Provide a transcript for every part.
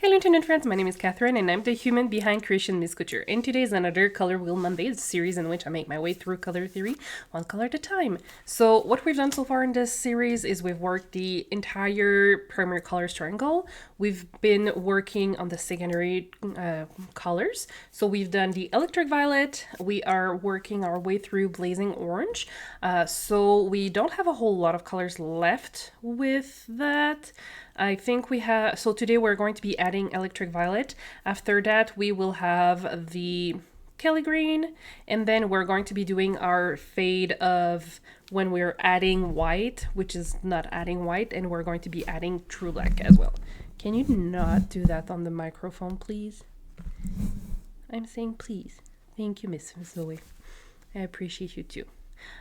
Hello internet friends, my name is Catherine and I'm the human behind Creation Miss Couture. And today is another Color Wheel Monday, series in which I make my way through color theory one color at a time. So what we've done so far in this series is we've worked the entire primary colors triangle. We've been working on the secondary colors. So we've done the electric violet, we are working our way through blazing orange. So we don't have a whole lot of colors left with that. I think we have, so today we're going to be adding electric violet. After that, we will have the Kelly green, and then we're going to be doing our fade of when we're adding white, which is not adding white, and we're going to be adding true black as well. Can you not do that on the microphone, please? I'm saying please. Thank you, Miss Zoe. I appreciate you too.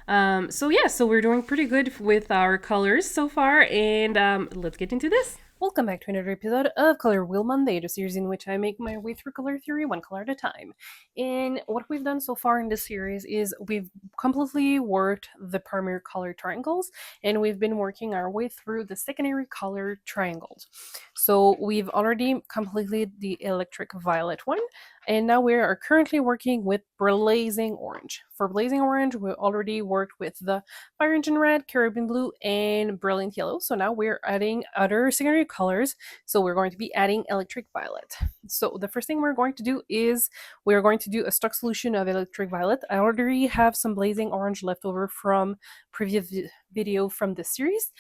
So we're doing pretty good with our colors so far, and let's get into this. Welcome back to another episode of Color Wheel Monday, the series in which I make my way through color theory one color at a time. And what we've done so far in this series is we've completely worked the primary color triangles, and we've been working our way through the secondary color triangles. So we've already completed the electric violet one, and now we are currently working with blazing orange. For blazing orange, we already worked with the fire engine red, Caribbean blue, and brilliant yellow. So now we're adding other secondary colors. So we're going to be adding electric violet. So the first thing we're going to do is we're going to do a stock solution of electric violet. I already have some blazing orange left over from previous video from this series.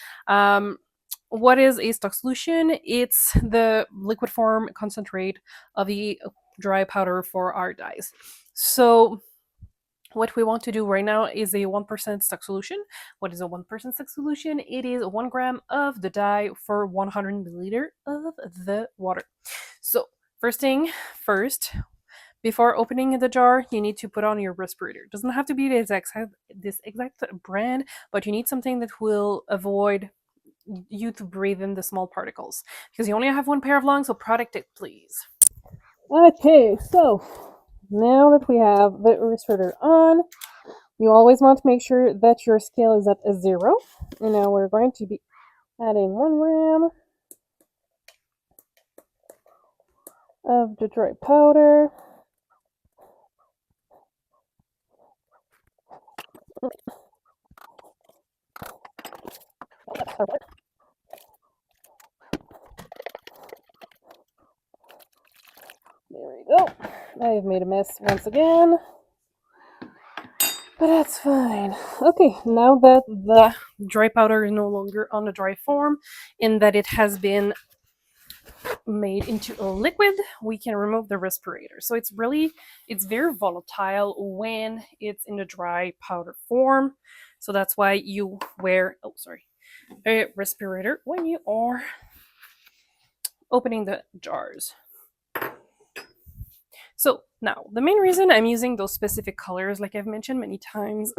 What is a stock solution? It's the liquid form concentrate of the dry powder for our dyes. So what we want to do right now is a 1% stock solution. What is a 1% stock solution? It is 1 gram of the dye for 100 milliliter of the water. So first thing first, before opening the jar, you need to put on your respirator. It doesn't have to be this exact brand, but you need something that will avoid you to breathe in the small particles because you only have one pair of lungs, so protect it, please. Okay, so now that we have the respirator on, you always want to make sure that your scale is at a 0. And now we're going to be adding 1 gram of the dry powder. There we go. I've made a mess once again, but that's fine. Okay, now that the dry powder is no longer on the dry form and that it has been made into a liquid, we can remove the respirator. So it's very volatile when it's in the dry powder form. So that's why you wear a respirator when you are opening the jars. So now, the main reason I'm using those specific colors, like I've mentioned many times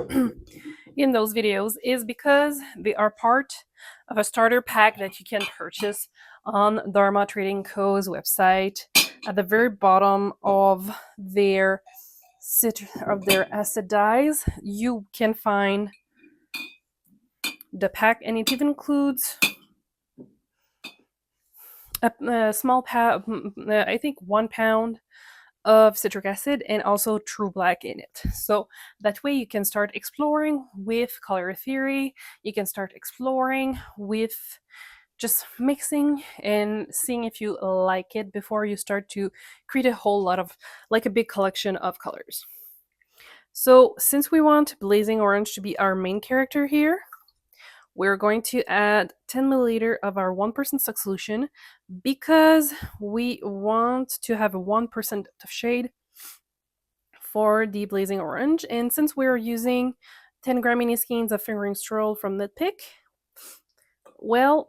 in those videos, is because they are part of a starter pack that you can purchase on Dharma Trading Co.'s website. At the very bottom of their acid dyes, you can find the pack, and it even includes a small I think 1 pound of citric acid and also true black in it. So that way you can start exploring with color theory. You can start exploring with just mixing and seeing if you like it before you start to create a whole lot of, like a big collection of colors. So since we want blazing orange to be our main character here, we're going to add 10 milliliter of our 1% stock solution because we want to have a 1% of shade for the blazing orange. And since we're using 10 gram mini skeins of fingering stroll from Nitpick, well,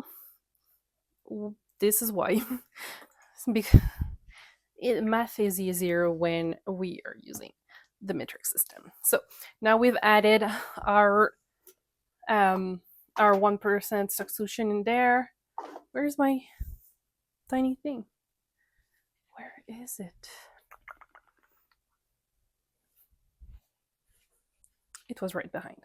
this is why. Because math is easier when we are using the metric system. So now we've added our 1% stock solution in there. Where's my tiny thing? Where is it? It was right behind.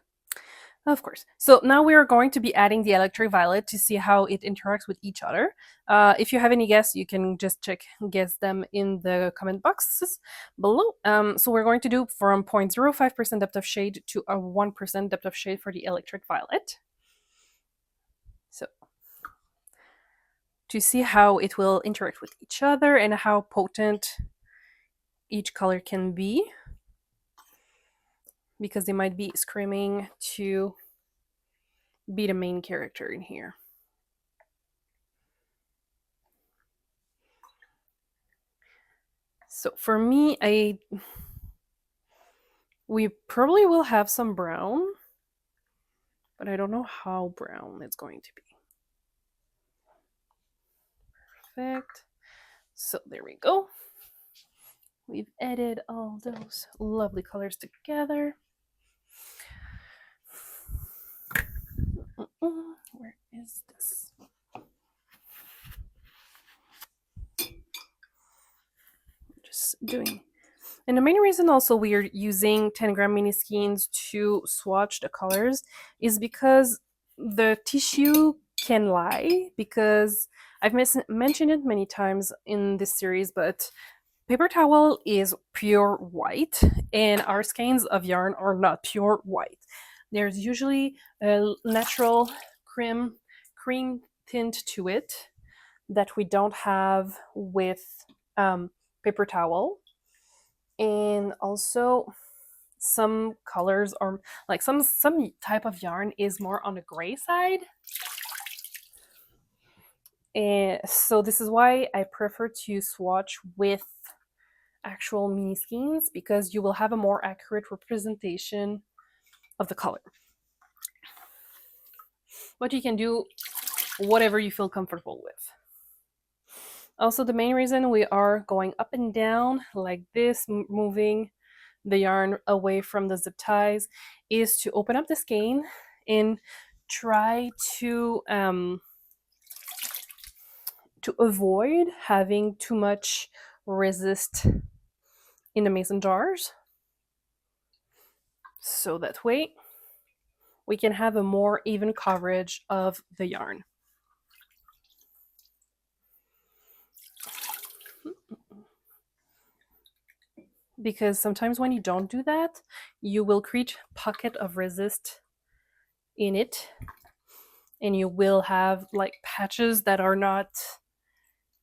Of course. So now we are going to be adding the electric violet to see how it interacts with each other. If you have any guess, you can just guess them in the comment boxes below. So we're going to do from 0.05% depth of shade to a 1% depth of shade for the electric violet. So to see how it will interact with each other and how potent each color can be, because they might be screaming to be the main character in here. So for me, we probably will have some brown, but I don't know how brown it's going to be. Perfect. So there we go. We've added all those lovely colors together. Where is this? Just doing. And the main reason also we are using 10-gram mini skeins to swatch the colors is because the tissue can lie, because I've mentioned it many times in this series, but paper towel is pure white and our skeins of yarn are not pure white. There's usually a natural cream tint to it that we don't have with paper towel. And also some colors are like some type of yarn is more on the gray side. And so this is why I prefer to swatch with actual mini skeins, because you will have a more accurate representation of the color. But you can do whatever you feel comfortable with. Also, the main reason we are going up and down like this, moving the yarn away from the zip ties, is to open up the skein and try to avoid having too much resist in the mason jars. So that way we can have a more even coverage of the yarn. Because sometimes when you don't do that, you will create pocket of resist in it, and you will have like patches that are not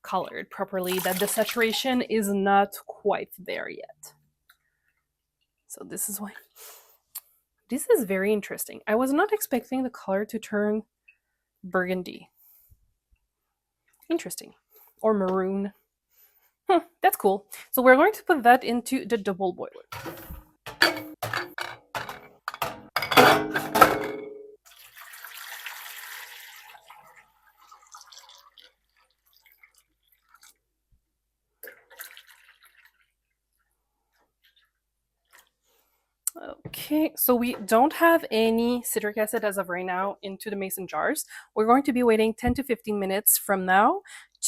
colored properly, that the saturation is not quite there yet. So this is why this is very interesting. I was not expecting the color to turn burgundy. Interesting. Or maroon. That's cool. So we're going to put that into the double boiler. Okay, so we don't have any citric acid as of right now into the mason jars. We're going to be waiting 10 to 15 minutes from now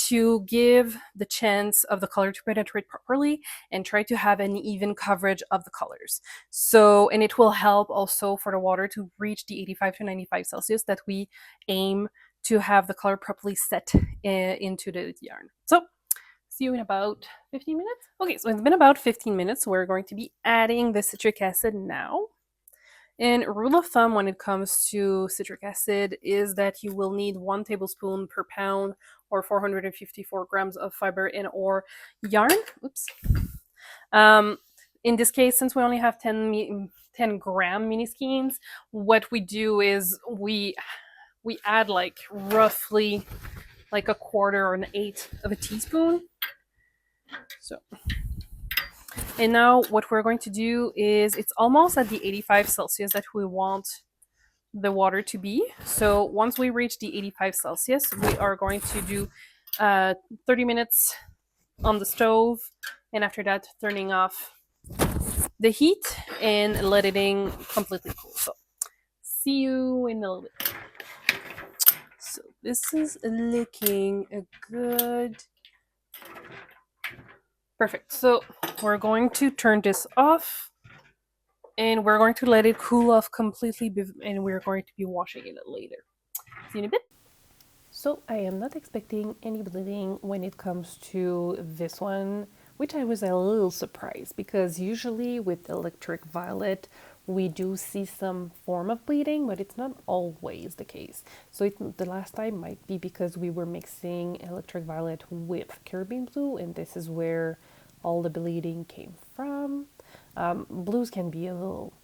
to give the chance of the color to penetrate properly and try to have an even coverage of the colors. So, and it will help also for the water to reach the 85 to 95 Celsius that we aim to have the color properly set into the yarn. So see you in about 15 minutes. Okay, so it's been about 15 minutes. So we're going to be adding the citric acid now. And rule of thumb when it comes to citric acid is that you will need 1 tablespoon per pound or 454 grams of fiber in or yarn. Oops. In this case, since we only have 10 gram mini skeins, what we do is we add like roughly like a quarter or an eighth of a teaspoon. So, and now what we're going to do is it's almost at the 85 Celsius that we want the water to be. So once we reach the 85 Celsius, we are going to do 30 minutes on the stove, and after that turning off the heat and let it in completely cool. So see you in a little bit. So this is looking good. Perfect. So we're going to turn this off And we're going to let it cool off completely, and we're going to be washing it later. See you in a bit. So I am not expecting any bleeding when it comes to this one, which I was a little surprised because usually with electric violet we do see some form of bleeding, but it's not always the case. So the last time might be because we were mixing electric violet with Caribbean blue, and this is where all the bleeding came from. Blues can be a little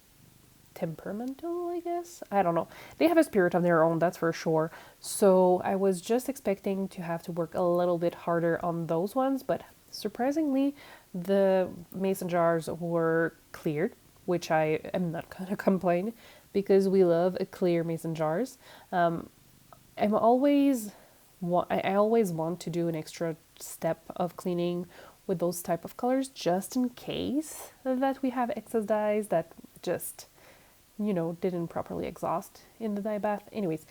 temperamental, I guess. I don't know. They have a spirit of their own, that's for sure. So I was just expecting to have to work a little bit harder on those ones, but surprisingly, the mason jars were cleared, which I am not gonna complain because we love a clear mason jars. I'm always I always want to do an extra step of cleaning with those type of colors just in case that we have excess dyes that just didn't properly exhaust in the dye bath. Anyways,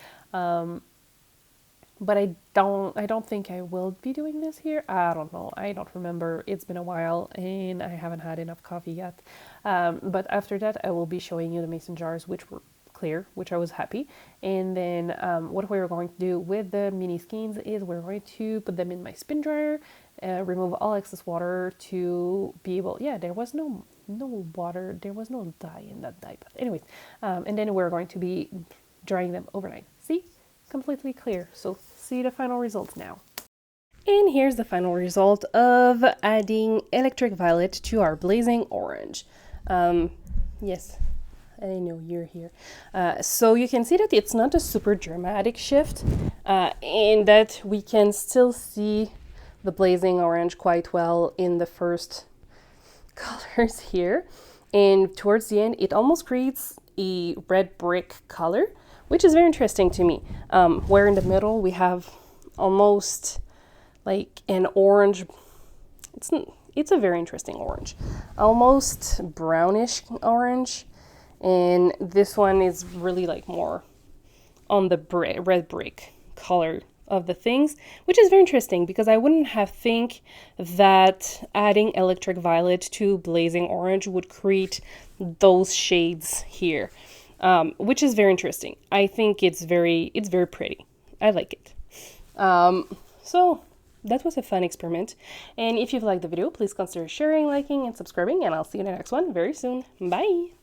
but I don't think I will be doing this here. I don't know. I don't remember. It's been a while and I haven't had enough coffee yet. But after that, I will be showing you the mason jars, which were clear, which I was happy. And then what we're going to do with the mini skeins is we're going to put them in my spin dryer, remove all excess water to be able, yeah, there was no water, there was no dye in that dye bath. Anyways, and then we're going to be drying them overnight. See? Completely clear. So see the final results now. And here's the final result of adding electric violet to our blazing orange. Yes, I know you're here. So you can see that it's not a super dramatic shift, and that we can still see the blazing orange quite well in the first colors here. And towards the end, it almost creates a red brick color, which is very interesting to me. Where in the middle we have almost like an orange. It's a very interesting orange, almost brownish orange, and this one is really like more on the red brick color of the things, which is very interesting because I wouldn't have think that adding electric violet to blazing orange would create those shades here, which is very interesting. I think it's very pretty. I like it. So that was a fun experiment, and if you've liked the video, please consider sharing, liking, and subscribing, and I'll see you in the next one very soon. Bye!